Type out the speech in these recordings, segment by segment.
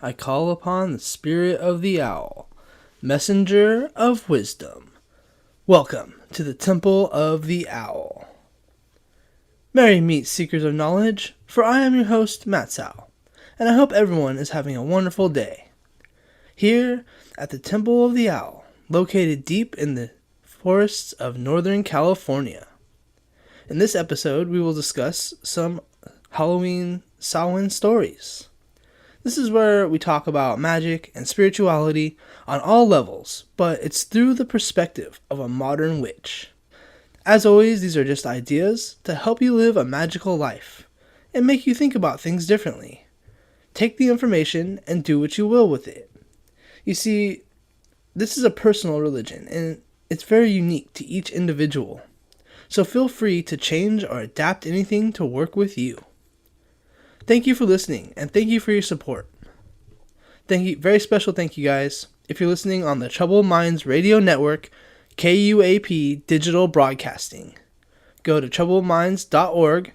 I call upon the spirit of the owl, messenger of wisdom. Welcome to the Temple of the Owl. Merry meet seekers of knowledge, for I am your host, Matsowl, and I hope everyone is having a wonderful day. Here at the Temple of the Owl, located deep in the forests of Northern California. In this episode, we will discuss some Halloween Soween stories. This is where we talk about magic and spirituality on all levels, but it's through the perspective of a modern witch. As always, these are just ideas to help you live a magical life and make you think about things differently. Take the information and do what you will with it. You see, this is a personal religion and it's very unique to each individual. So feel free to change or adapt anything to work with you. Thank you for listening, and thank you for your support. Thank you, very special thank you guys, if you're listening on the Troubled Minds Radio Network, KUAP Digital Broadcasting. Go to troubledminds.org,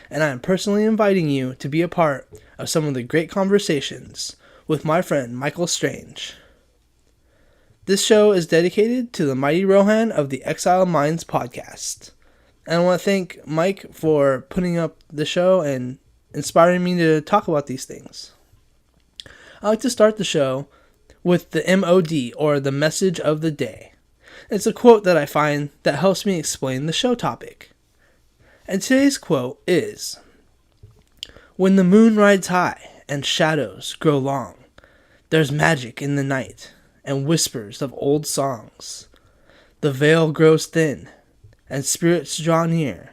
and I am personally inviting you to be a part of some of the great conversations with my friend Michael Strange. This show is dedicated to the mighty Rohan of the Exiled Minds podcast. And I want to thank Mike for putting up the show and inspiring me to talk about these things. I like to start the show with the MOD, or the message of the day. It's a quote that I find that helps me explain the show topic. And today's quote is, "When the moon rides high and shadows grow long, there's magic in the night and whispers of old songs. The veil grows thin and spirits draw near.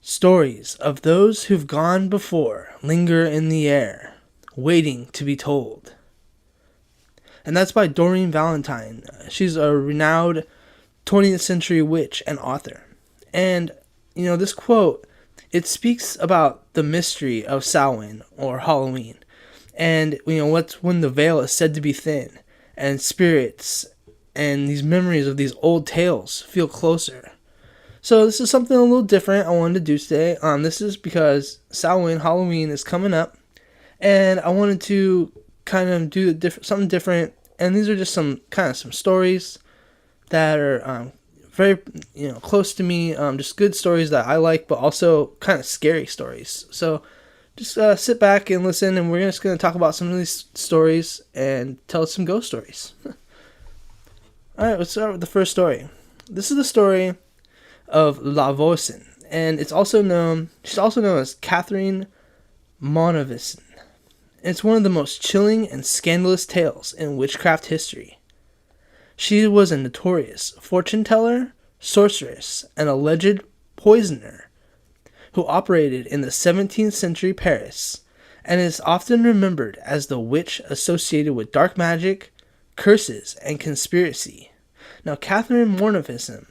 Stories of those who've gone before linger in the air, waiting to be told." And that's by Doreen Valentine. She's a renowned 20th century witch and author. And, this quote, it speaks about the mystery of Soween, or Halloween. And, what's when the veil is said to be thin, and spirits and these memories of these old tales feel closer. So this is something a little different I wanted to do today. This is because Soween, Halloween, is coming up, and I wanted to kind of do something different. And these are just some stories that are very close to me. Just good stories that I like, but also kind of scary stories. So just sit back and listen, and we're just going to talk about some of these stories and tell some ghost stories. All right, let's start with the first story. This is the story of Voisin, and she's also known as Catherine Monovison. It's one of the most chilling and scandalous tales in witchcraft history. She was a notorious fortune teller, sorceress, and alleged poisoner who operated in the 17th century Paris, and is often remembered as the witch associated with dark magic, curses, and conspiracy. Now, Catherine Monovison,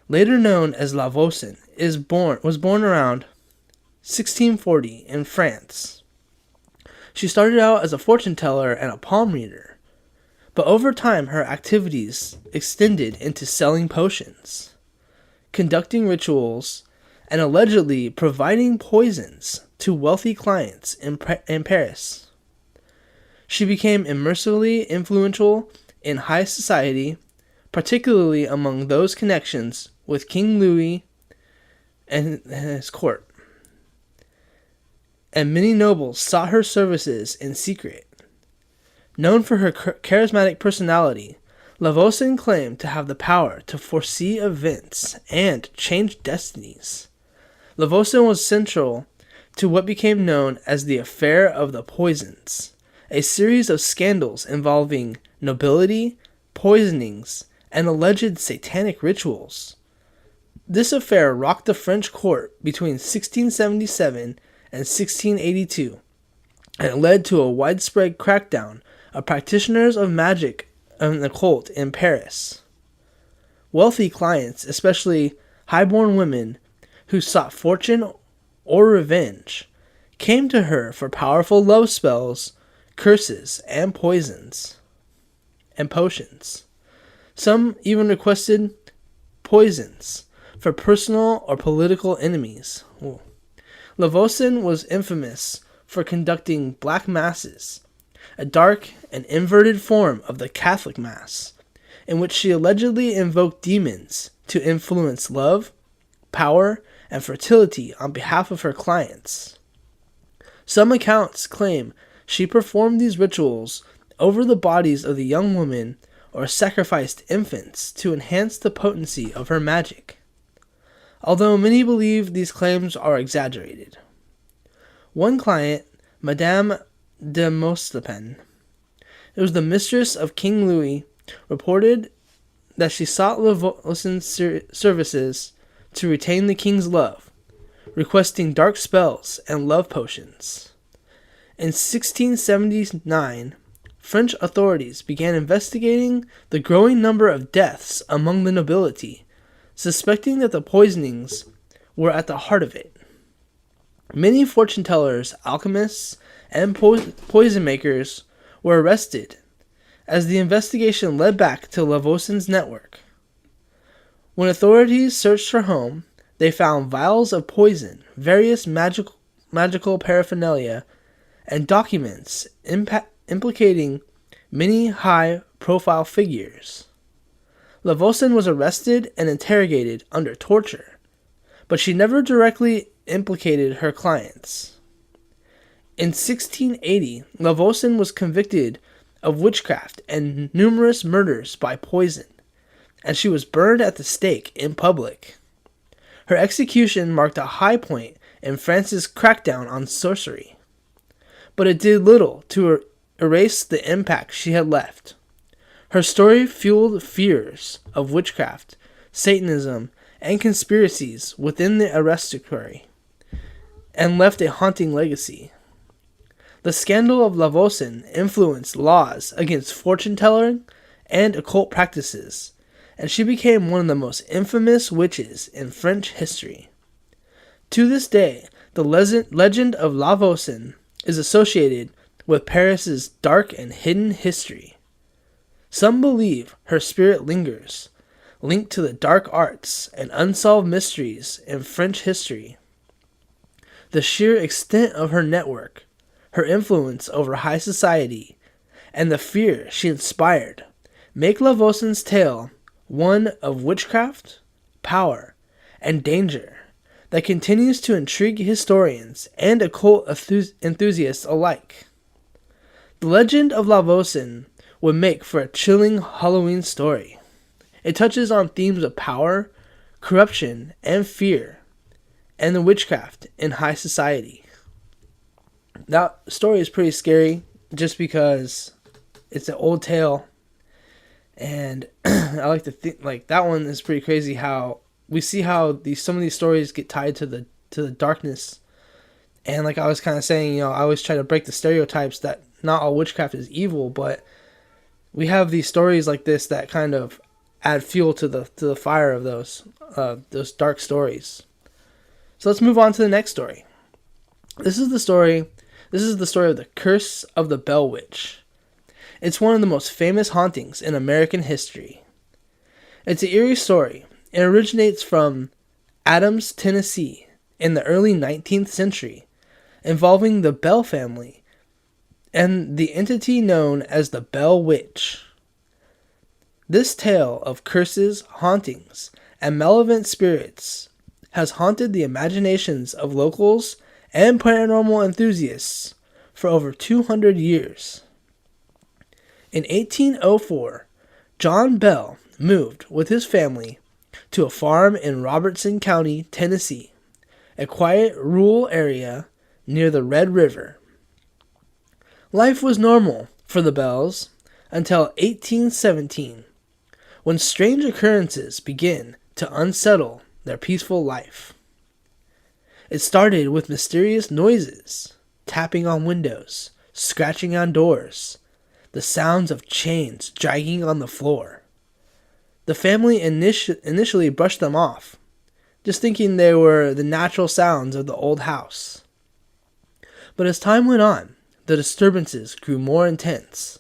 later known as La Voisin, was born around 1640 in France. She started out as a fortune teller and a palm reader, but over time her activities extended into selling potions, conducting rituals, and allegedly providing poisons to wealthy clients in Paris. She became immensely influential in high society, particularly among those connections with King Louis and his court. And many nobles sought her services in secret. Known for her charismatic personality, La Voisin claimed to have the power to foresee events and change destinies. La Voisin was central to what became known as the Affair of the Poisons, a series of scandals involving nobility, poisonings, and alleged satanic rituals. This affair rocked the French court between 1677 and 1682, and it led to a widespread crackdown of practitioners of magic and occult in Paris. Wealthy clients, especially highborn women who sought fortune or revenge, came to her for powerful love spells, curses, and poisons, and potions. Some even requested poisons for personal or political enemies. La Voisin was infamous for conducting black masses, a dark and inverted form of the Catholic Mass, in which she allegedly invoked demons to influence love, power, and fertility on behalf of her clients. Some accounts claim she performed these rituals over the bodies of the young women or sacrificed infants to enhance the potency of her magic, although many believe these claims are exaggerated. One client, Madame de Mostepin, it was the mistress of King Louis, reported that she sought Voisin's services to retain the king's love, requesting dark spells and love potions. In 1679, French authorities began investigating the growing number of deaths among the nobility, suspecting that the poisonings were at the heart of it. Many fortune tellers, alchemists, and poison makers were arrested, as the investigation led back to Voisin's network. When authorities searched her home, they found vials of poison, various magical paraphernalia, and documents implicating many high-profile figures. Voisin was arrested and interrogated under torture, but she never directly implicated her clients. In 1680, Voisin was convicted of witchcraft and numerous murders by poison, and she was burned at the stake in public. Her execution marked a high point in France's crackdown on sorcery, but it did little to erase the impact she had left. Her story fueled fears of witchcraft, Satanism, and conspiracies within the aristocracy, and left a haunting legacy. The scandal of Voisin influenced laws against fortune-telling and occult practices, and she became one of the most infamous witches in French history. To this day, the legend of Voisin is associated with Paris's dark and hidden history. Some believe her spirit lingers, linked to the dark arts and unsolved mysteries in French history. The sheer extent of her network, her influence over high society, and the fear she inspired make Voisin's tale one of witchcraft, power, and danger that continues to intrigue historians and occult enthusiasts alike. The legend of Voisin would make for a chilling Halloween story. It touches on themes of power, corruption, and fear, and the witchcraft in high society. That story is pretty scary just because it's an old tale, and I like to think like that one is pretty crazy. How we see how some of these stories get tied to the darkness, and like I was kind of saying, I always try to break the stereotypes that not all witchcraft is evil, but we have these stories like this that kind of add fuel to the fire of those dark stories. So let's move on to the next story. This is the story of the Curse of the Bell Witch. It's one of the most famous hauntings in American history. It's an eerie story. It originates from Adams, Tennessee, in the early 19th century, involving the Bell family and the entity known as the Bell Witch. This tale of curses, hauntings, and malevolent spirits has haunted the imaginations of locals and paranormal enthusiasts for over 200 years. In 1804, John Bell moved with his family to a farm in Robertson County, Tennessee, a quiet rural area near the Red River. Life was normal for the Bells until 1817, when strange occurrences began to unsettle their peaceful life. It started with mysterious noises, tapping on windows, scratching on doors, the sounds of chains dragging on the floor. The family initially brushed them off, just thinking they were the natural sounds of the old house. But as time went on, the disturbances grew more intense.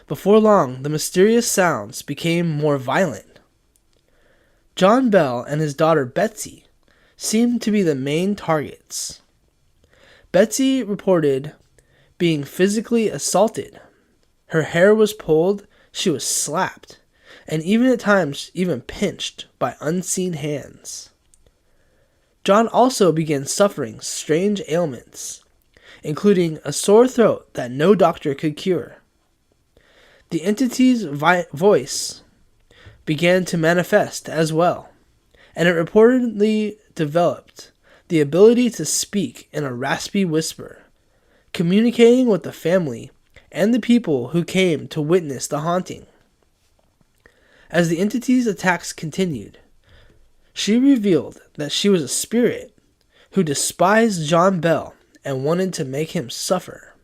Before long, the mysterious sounds became more violent. John Bell and his daughter Betsy seemed to be the main targets. Betsy reported being physically assaulted. Her hair was pulled, she was slapped, and even at times even pinched by unseen hands. John also began suffering strange ailments, including a sore throat that no doctor could cure. The entity's voice began to manifest as well, and it reportedly developed the ability to speak in a raspy whisper, communicating with the family and the people who came to witness the haunting. As the entity's attacks continued, she revealed that she was a spirit who despised John Bell and wanted to make him suffer.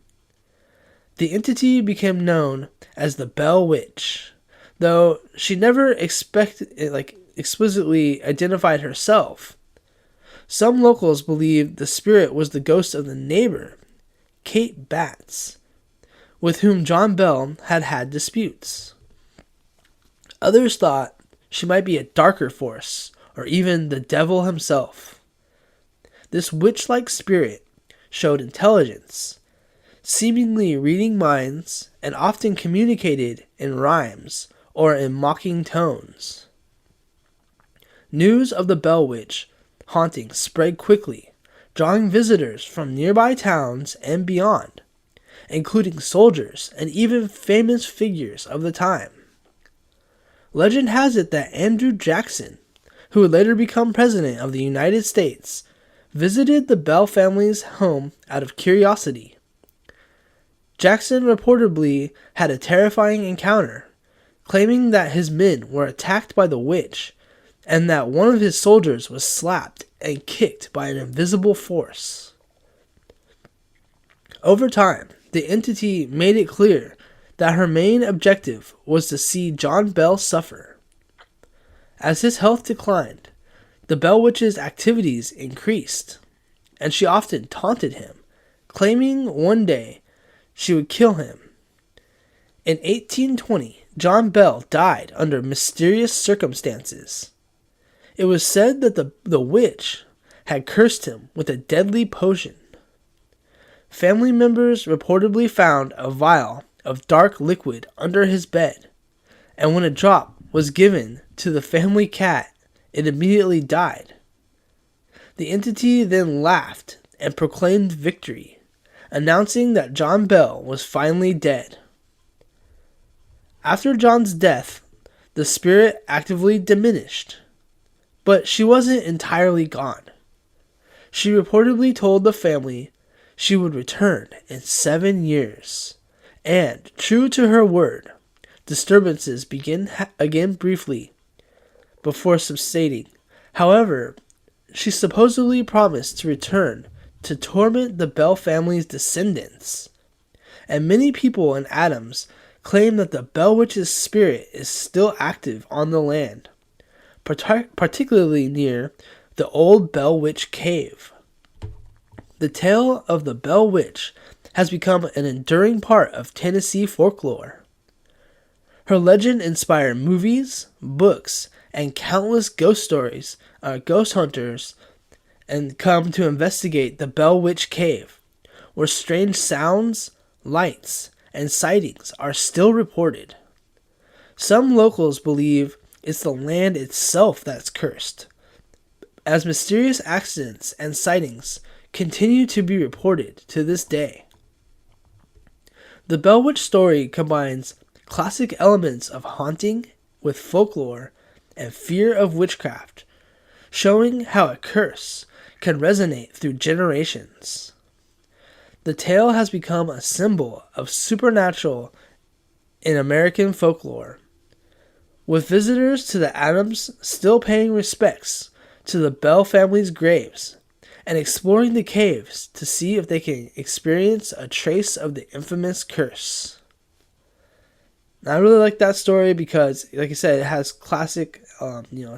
The entity became known as the Bell Witch, though she never explicitly identified herself. Some locals believed the spirit was the ghost of the neighbor, Kate Batts, with whom John Bell had had disputes. Others thought she might be a darker force, or even the devil himself. This witch-like spirit showed intelligence, seemingly reading minds, and often communicated in rhymes or in mocking tones. News of the Bell Witch haunting spread quickly, drawing visitors from nearby towns and beyond, including soldiers and even famous figures of the time. Legend has it that Andrew Jackson, who would later become president of the United States, visited the Bell family's home out of curiosity. Jackson reportedly had a terrifying encounter, claiming that his men were attacked by the witch and that one of his soldiers was slapped and kicked by an invisible force. Over time, the entity made it clear that her main objective was to see John Bell suffer. As his health declined, the Bell Witch's activities increased, and she often taunted him, claiming one day she would kill him. In 1820, John Bell died under mysterious circumstances. It was said that the witch had cursed him with a deadly potion. Family members reportedly found a vial of dark liquid under his bed, and when a drop was given to the family cat, it immediately died. The entity then laughed and proclaimed victory, announcing that John Bell was finally dead. After John's death, the spirit actively diminished, but she wasn't entirely gone. She reportedly told the family she would return in 7 years, and, true to her word, disturbances began again briefly, before subsiding. However, she supposedly promised to return to torment the Bell family's descendants, and many people in Adams claim that the Bell Witch's spirit is still active on the land, particularly near the old Bell Witch Cave. The tale of the Bell Witch has become an enduring part of Tennessee folklore. Her legend inspired movies, books, and countless ghost hunters, and come to investigate the Bell Witch Cave, where strange sounds, lights, and sightings are still reported. Some locals believe it's the land itself that's cursed, as mysterious accidents and sightings continue to be reported to this day. The Bell Witch story combines classic elements of haunting with folklore and fear of witchcraft, showing how a curse can resonate through generations. The tale has become a symbol of supernatural in American folklore, with visitors to the Adams still paying respects to the Bell family's graves and exploring the caves to see if they can experience a trace of the infamous curse. Now, I really like that story because, like I said, it has classic,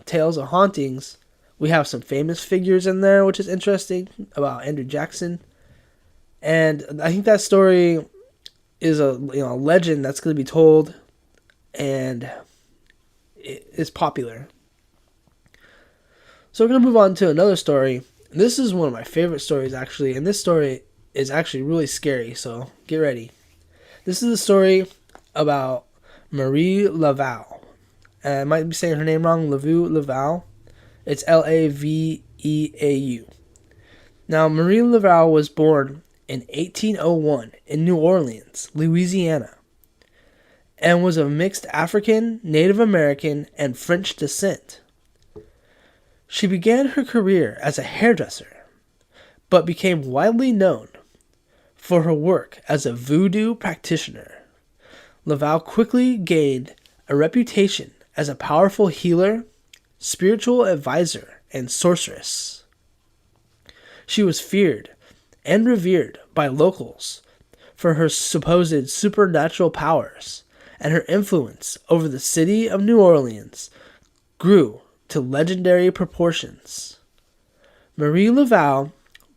tales of hauntings. We have some famous figures in there, which is interesting, about Andrew Jackson. And I think that story is a legend that's going to be told, and it is popular. So we're going to move on to another story. This is one of my favorite stories, actually, and this story is actually really scary, so get ready. This is a story about Marie Laveau. I might be saying her name wrong, Laveau. It's Laveeau. Now, Marie Laveau was born in 1801 in New Orleans, Louisiana, and was of mixed African, Native American, and French descent. She began her career as a hairdresser, but became widely known for her work as a voodoo practitioner. Laveau quickly gained a reputation as a powerful healer, spiritual advisor, and sorceress. She was feared and revered by locals for her supposed supernatural powers, and her influence over the city of New Orleans grew to legendary proportions. Marie Laveau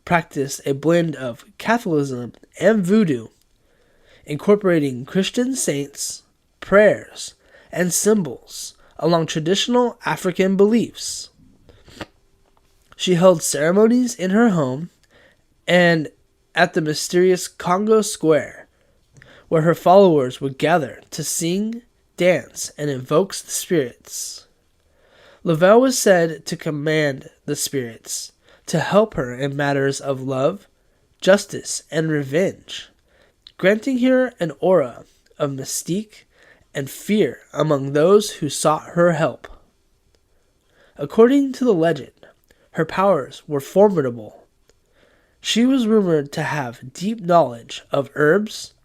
practiced a blend of Catholicism and voodoo, incorporating Christian saints, prayers, and symbols along traditional African beliefs. She held ceremonies in her home and at the mysterious Congo Square, where her followers would gather to sing, dance, and invoke the spirits. Laveau was said to command the spirits to help her in matters of love, justice, and revenge, granting her an aura of mystique and fear among those who sought her help. According to the legend, her powers were formidable. She was rumored to have deep knowledge of herbs,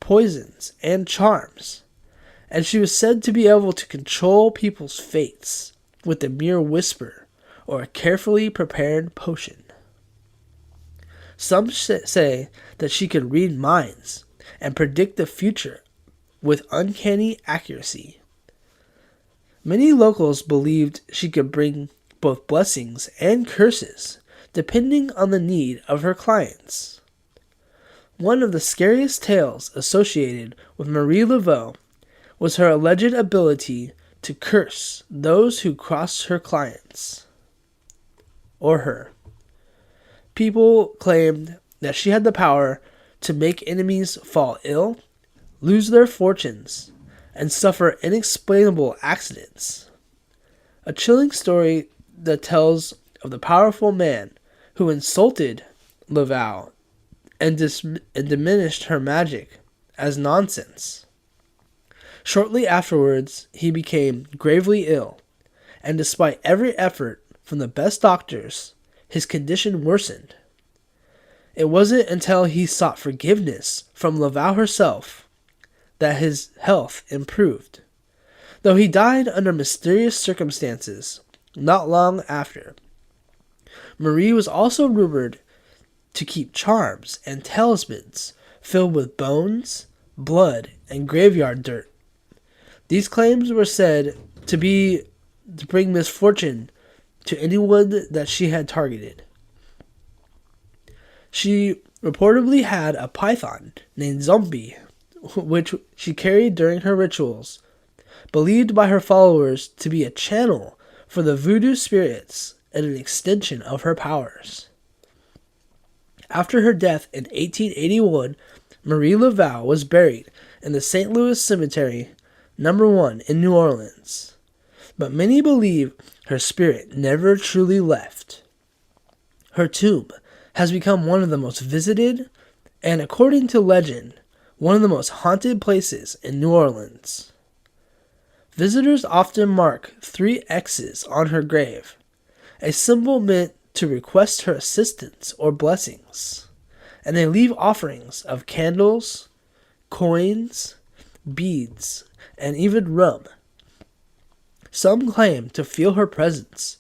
poisons, and charms, and she was said to be able to control people's fates with a mere whisper or a carefully prepared potion. Some say that she could read minds and predict the future with uncanny accuracy. Many locals believed she could bring both blessings and curses, depending on the need of her clients. One of the scariest tales associated with Marie Laveau was her alleged ability to curse those who crossed her clients or her. People claimed that she had the power to make enemies fall ill, lose their fortunes, and suffer inexplainable accidents. A chilling story that tells of the powerful man who insulted Laveau and diminished her magic as nonsense. Shortly afterwards, he became gravely ill, and despite every effort from the best doctors, his condition worsened. It wasn't until he sought forgiveness from Laveau herself that his health improved, though he died under mysterious circumstances not long after. Marie was also rumored to keep charms and talismans filled with bones, blood, and graveyard dirt. These claims were said to bring misfortune to anyone that she had targeted. She reportedly had a python named Zombie, which she carried during her rituals, believed by her followers to be a channel for the voodoo spirits and an extension of her powers. After her death in 1881, Marie Laveau was buried in the St. Louis Cemetery, No. 1 in New Orleans, but many believe her spirit never truly left. Her tomb has become one of the most visited and, according to legend, one of the most haunted places in New Orleans. Visitors often mark 3 X's on her grave, a symbol meant to request her assistance or blessings, and they leave offerings of candles, coins, beads, and even rum. Some claim to feel her presence,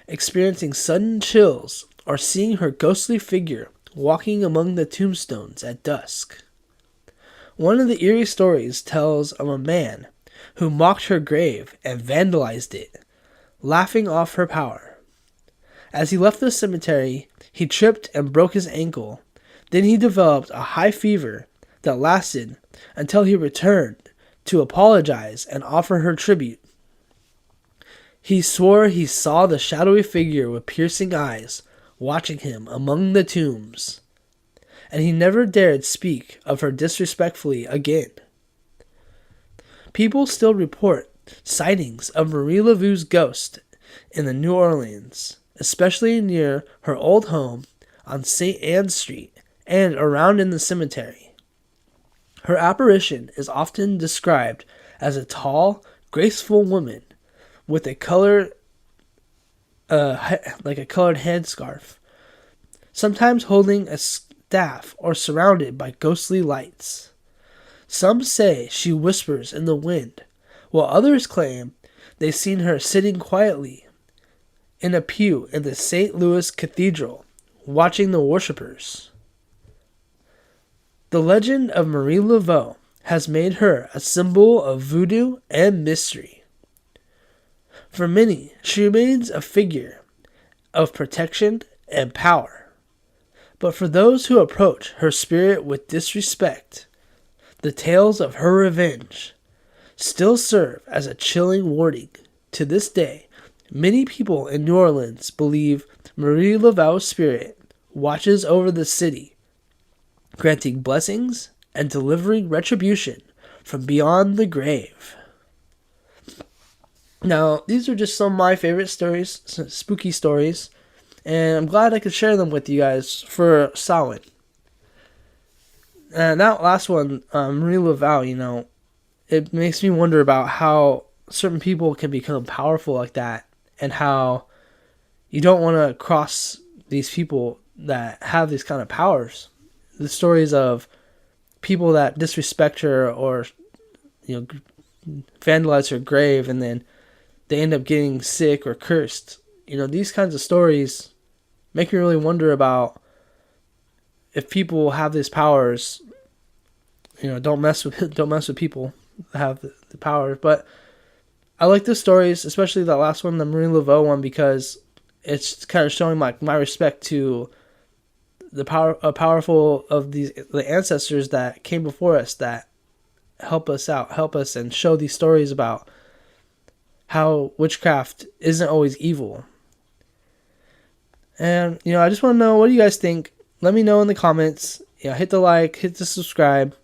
experiencing sudden chills or seeing her ghostly figure walking among the tombstones at dusk. One of the eerie stories tells of a man who mocked her grave and vandalized it, laughing off her power. As he left the cemetery, he tripped and broke his ankle. Then he developed a high fever that lasted until he returned to apologize and offer her tribute. He swore he saw the shadowy figure with piercing eyes watching him among the tombs. and he never dared speak of her disrespectfully again. People still report sightings of Marie Laveau's ghost in the New Orleans, especially near her old home on St. Anne Street and around in the cemetery. Her apparition is often described as a tall, graceful woman with a colored headscarf, sometimes holding a staff or surrounded by ghostly lights. Some say she whispers in the wind, while others claim they've seen her sitting quietly in a pew in the St. Louis Cathedral, watching the worshippers. The legend of Marie Laveau has made her a symbol of voodoo and mystery. For many, she remains a figure of protection and power. But for those who approach her spirit with disrespect, the tales of her revenge still serve as a chilling warning. To this day, many people in New Orleans believe Marie Laveau's spirit watches over the city, granting blessings and delivering retribution from beyond the grave. Now, these are just some of my favorite stories, some spooky stories, and I'm glad I could share them with you guys for Soween. And that last one, Marie Laveau, it makes me wonder about how certain people can become powerful like that, and how you don't want to cross these people that have these kind of powers. The stories of people that disrespect her or vandalize her grave, and then they end up getting sick or cursed. These kinds of stories make me really wonder about if people have these powers. Don't mess with people that have the power. But I like the stories, especially that last one, the Marie Laveau one, because it's kind of showing my respect to the powerful of the ancestors that came before us, that help us and show these stories about how witchcraft isn't always evil. And I just want to know, what do you guys think? Let me know in the comments. Hit the like, hit the subscribe.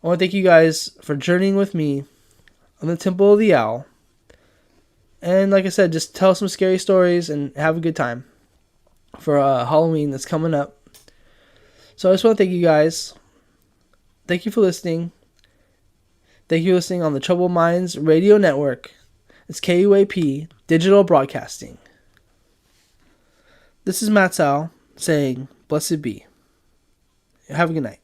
I want to thank you guys for journeying with me on the Temple of the Owl. And like I said, just tell some scary stories and have a good time for Halloween that's coming up. So I just want to thank you guys. Thank you for listening. Thank you for listening on the Troubled Minds Radio Network. It's KUAP Digital Broadcasting. This is Matsowl saying, blessed be. Have a good night.